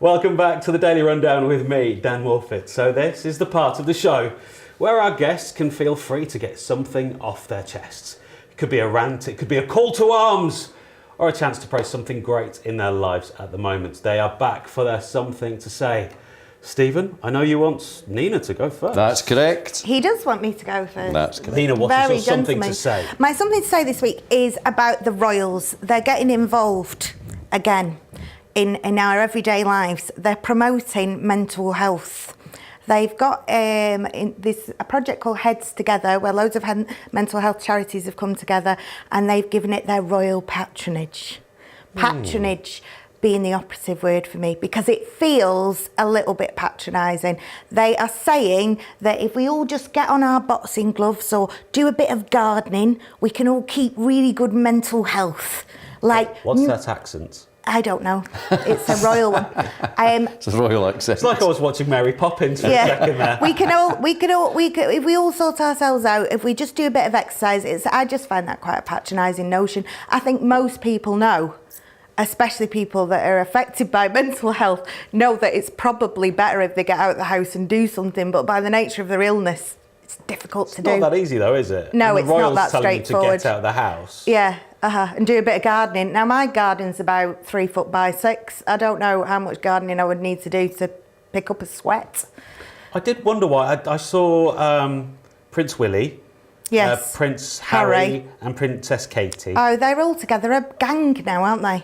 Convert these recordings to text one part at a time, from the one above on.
Welcome back to the Daily Rundown with me, Dan Morfitt. So this is the part of the show where our guests can feel free to get something off their chests. It could be a rant, it could be a call to arms, or a chance to praise something great in their lives at the moment. They are back for their something to say. Stephen, I know you want Nina to go first. That's correct. He does want me to go first. That's correct. Nina, what Very is your something gentleman. to say? My something to say this week is about the royals. They're getting involved again in our everyday lives. They're promoting mental health. They've got a project called Heads Together, where loads of mental health charities have come together, and they've given it their royal patronage. Patronage being the operative word for me, because it feels a little bit patronising. They are saying that if we all just get on our boxing gloves or do a bit of gardening, we can all keep really good mental health. Like, what's that accent? I don't know. It's a royal one. It's a royal accent. It's like I was watching Mary Poppins for a second there. If we all sort ourselves out, if we just do a bit of exercise, I just find that quite a patronising notion. I think most people know, especially people that are affected by mental health, know that it's probably better if they get out of the house and do something, but by the nature of their illness, it's difficult to do. It's not that easy though, is it? No, and it's not that telling straightforward. You to get out of the house. Yeah, and do a bit of gardening. Now, my garden's about 3 foot by 6. I don't know how much gardening I would need to do to pick up a sweat. I did wonder why. I saw Prince Willie, Yes. Prince Harry and Princess Katie. Oh, they're all together, a gang now, aren't they?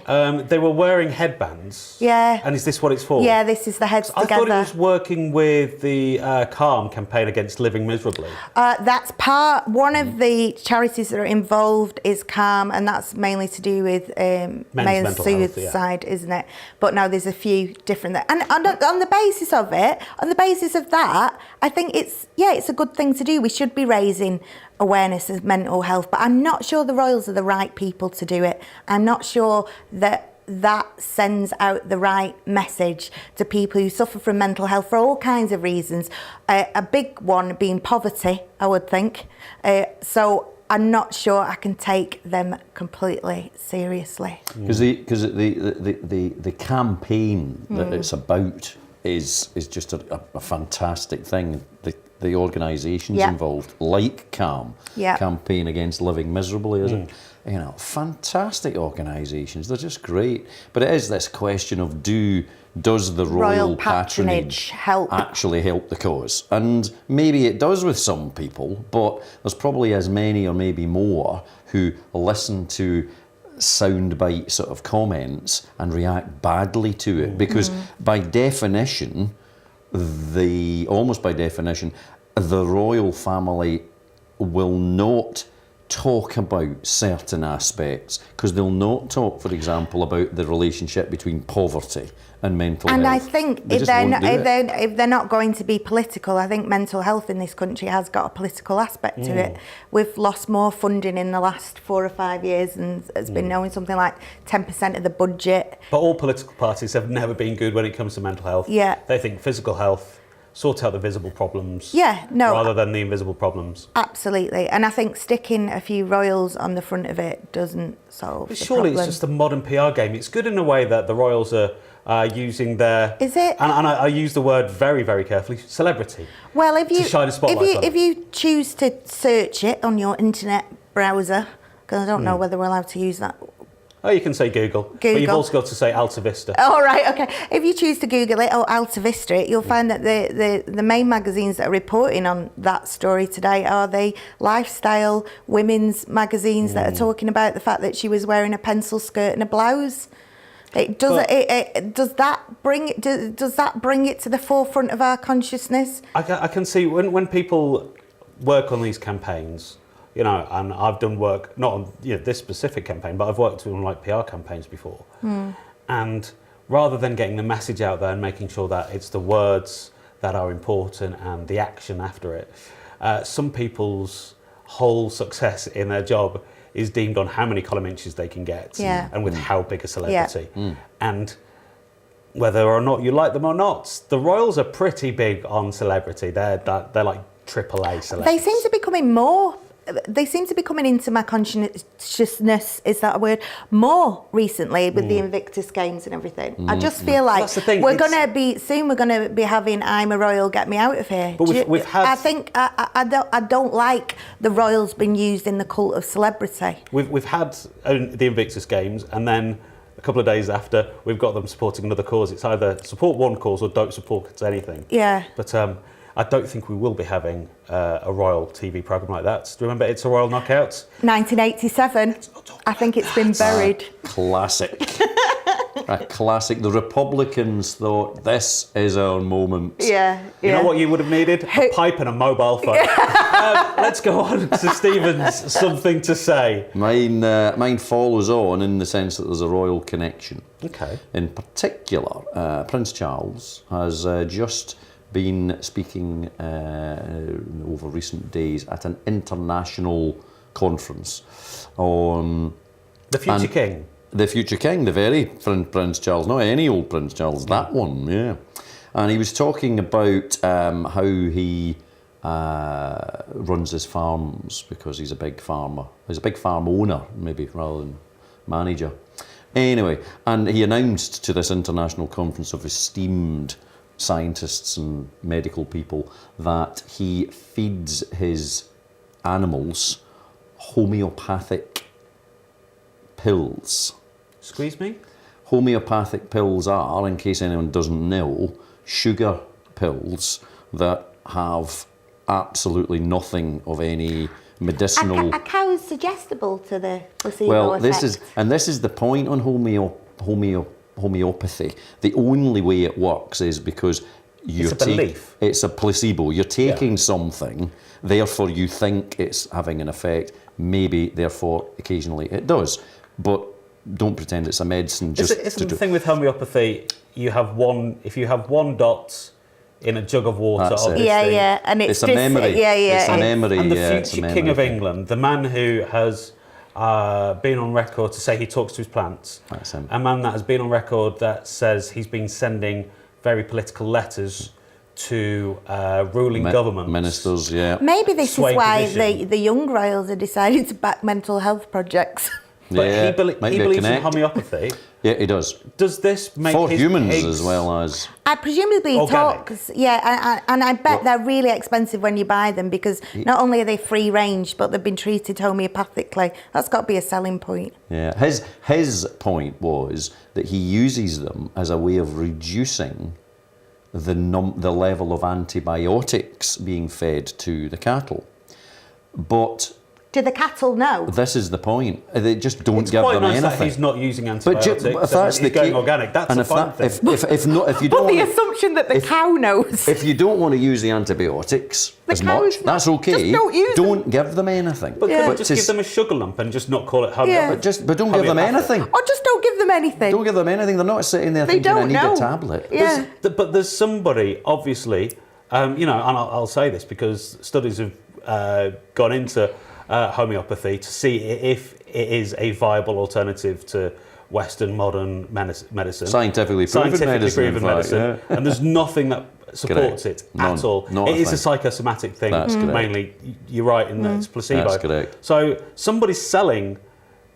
They were wearing headbands. Yeah. And is this what it's for? Yeah, this is the Heads Together. I thought it was working with the Calm campaign against living miserably. That's one of the charities that are involved is Calm, and that's mainly to do with male suicide, isn't it? But no, there's a few different. And on the basis of it, on the basis of that, I think it's a good thing to do. We should be raising awareness of mental health, but I'm not sure the royals are the right people to do it. I'm not sure that sends out the right message to people who suffer from mental health for all kinds of reasons. A big one being poverty, I would think. So I'm not sure I can take them completely seriously. Because the campaign that it's about is just a fantastic thing. The organisations involved, like Calm, Campaign Against Living Miserably, is it? You know, fantastic organisations. They're just great. But it is this question of does the royal patronage actually help the cause? And maybe it does with some people, but there's probably as many or maybe more who listen to soundbite sort of comments and react badly to it, because by definition, the royal family will not talk about certain aspects, because they'll not talk, for example, about the relationship between poverty and mental health. And I think if they're not going to be political, I think mental health in this country has got a political aspect to it. We've lost more funding in the last 4 or 5 years, and it's been knowing something like 10% of the budget. But all political parties have never been good when it comes to mental health. Yeah. They think physical health sort out the visible problems rather than the invisible problems. Absolutely. And I think sticking a few royals on the front of it doesn't solve the surely problem. It's just a modern PR game. It's good in a way that the royals are using their... Is it? And I use the word very, very carefully, celebrity. Well, to shine a spotlight on if you choose to search it on your internet browser, because I don't know whether we're allowed to use that. Oh, you can say Google. But you've also got to say Alta Vista. Oh, right, okay. If you choose to Google it or Alta Vista it, you'll find that the main magazines that are reporting on that story today are the lifestyle women's magazines that are talking about the fact that she was wearing a pencil skirt and a blouse. Does that bring it to the forefront of our consciousness? I can see when people work on these campaigns, you know, and I've done work, not on this specific campaign, but I've worked on like PR campaigns before. And rather than getting the message out there and making sure that it's the words that are important and the action after it, some people's whole success in their job is deemed on how many column inches they can get and with how big a celebrity. And whether or not you like them or not, the royals are pretty big on celebrity. They're like AAA celebrities. They seem to be becoming more they seem to be coming into my consciousness, is that a word, more recently with the Invictus Games and everything. I just feel like we're going to be having I'm a Royal, get me out of here. But we've had... I think I don't like the Royals being used in the cult of celebrity. We've had the Invictus Games, and then a couple of days after, we've got them supporting another cause. It's either support one cause or don't support anything. Yeah. But I don't think we will be having a Royal TV programme like that. Do you remember It's a Royal Knockout? 1987. I think it's been buried. Classic. A classic. The Republicans thought, this is our moment. Yeah. You know what you would have needed? A pipe and a mobile phone. Let's go on to Stephen's something to say. Mine follows on in the sense that there's a royal connection. Okay. In particular, Prince Charles has just been speaking over recent days at an international conference on... The Future King. The Future King, the very Prince Charles, not any old Prince Charles, that one, yeah. And he was talking about how he runs his farms because he's a big farmer. He's a big farm owner, maybe, rather than manager. Anyway, and he announced to this international conference of esteemed scientists and medical people that he feeds his animals homeopathic pills. Excuse me? Homeopathic pills are, in case anyone doesn't know, sugar pills that have absolutely nothing of any medicinal... A cow is suggestible to the placebo effect. This is the point on homeopathy. The only way it works is because it's a belief. It's a placebo. You're taking something, therefore you think it's having an effect. Maybe, therefore, occasionally it does. But don't pretend it's a medicine. Isn't the thing with homeopathy? If you have one dot in a jug of water, obviously, and it's a memory. It's a memory. And the future King of England, the man who has been on record to say he talks to his plants, that's him. A man that has been on record that says he's been sending very political letters to ruling governments, ministers. Yeah. Maybe this is why the young royals have decided to back mental health projects. But he believes in homeopathy. Yeah, he does. Does this make for his humans pigs as well as presumably organic? Talks? Yeah, and I bet they're really expensive when you buy them because not only are they free range, but they've been treated homeopathically. That's got to be a selling point. Yeah, his point was that he uses them as a way of reducing the level of antibiotics being fed to the cattle, but. Do the cattle know? This is the point. They just don't give them anything. It's quite nice that he's not using antibiotics. But if that's he's going organic, that's a fun thing. If you don't the assumption that the cow knows. If you don't want to use the antibiotics as much, that's okay. Just don't give them anything. But could you just give them a sugar lump and just not call it homeopathy? But don't give them anything. Or just don't give them anything. Don't give them anything. They're not sitting there thinking, I need a tablet. Yeah. But there's somebody, obviously, and I'll say this because studies have gone into homeopathy to see if it is a viable alternative to Western modern medicine. Scientifically proven medicine. And there's nothing that supports it at all. It is a psychosomatic thing. That's mainly, you're right in that it's placebo. That's correct. So somebody's selling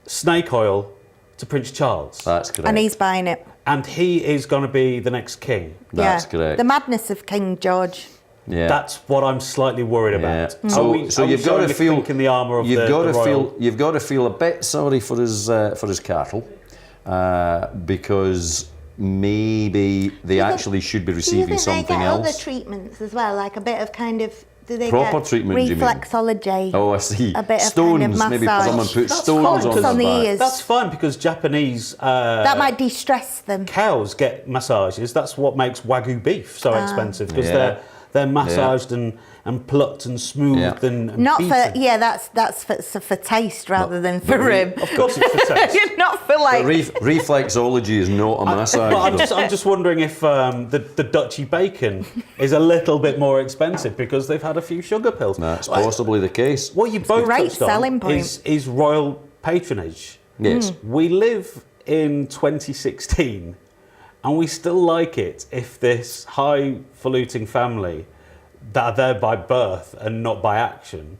snake oil to Prince Charles. That's correct. And he's buying it. And he is going to be the next king. That's correct. The madness of King George. Yeah. That's what I'm slightly worried about. So you've got to feel in the armour of you've got to feel a bit sorry for his cattle, because maybe they actually should be receiving something else. Other treatments as well, like a bit of kind of. Do they proper get treatment? Reflexology. Oh, I see. A bit stones, of kind of maybe massage. someone puts stones on the back. ears. That's fine because Japanese that might de-stress them. Cows get massages. That's what makes Wagyu beef so expensive because they're massaged and plucked and smoothed and not beaten. That's for taste rather than for Of course it's for taste. Not for like... reflexology is not a massage. But I'm just wondering if the Dutchy bacon is a little bit more expensive because they've had a few sugar pills. That's possibly the case. What you both touched selling on point. is royal patronage. Yes. We live in 2016 and we still like it if this highfalutin family that are there by birth and not by action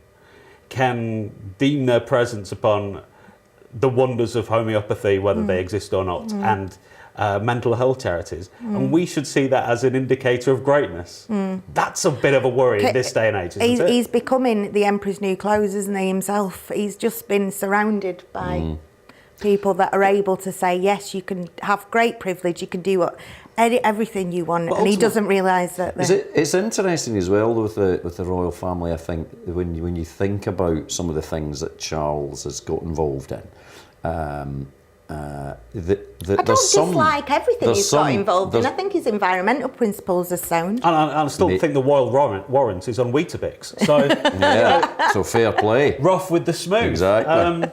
can deem their presence upon the wonders of homeopathy, whether they exist or not, and mental health charities. And we should see that as an indicator of greatness. That's a bit of a worry in this day and age, isn't it? He's becoming the emperor's new clothes, isn't he, himself? He's just been surrounded by people that are able to say, yes, you can have great privilege, you can do everything you want, and he doesn't realise that. It's interesting as well with the royal family. I think when you think about some of the things that Charles has got involved in, I don't dislike everything he's got involved in. I think his environmental principles are sound. And I still think the royal warrant is on Weetabix. So so fair play. Rough with the smooth. Exactly.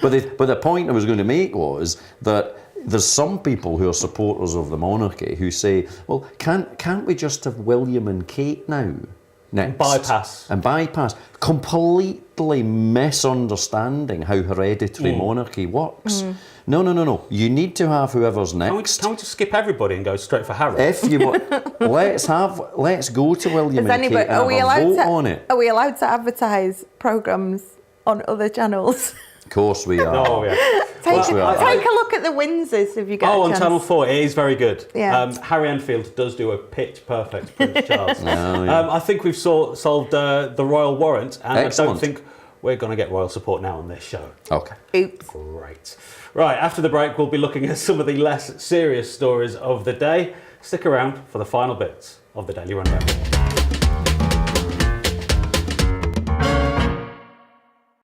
But the point I was going to make was that there's some people who are supporters of the monarchy who say, well, can't we just have William and Kate now? Next. Bypass. Completely misunderstanding how hereditary monarchy works. No. You need to have whoever's next. Can we just skip everybody and go straight for Harry? If you want, let's go to William and Kate and have a vote on it. Are we allowed to advertise programmes on other channels? Of course we are. Oh, yeah. Take a look at the Windsors if you get a chance. On Channel 4, it is very good. Yeah. Harry Enfield does do a pitch perfect Prince Charles. Oh, yeah. I think we've solved the royal warrant, and Excellent. I don't think we're going to get royal support now on this show. Okay. Oops. Great. Right, after the break, we'll be looking at some of the less serious stories of the day. Stick around for the final bits of the Daily Rundown.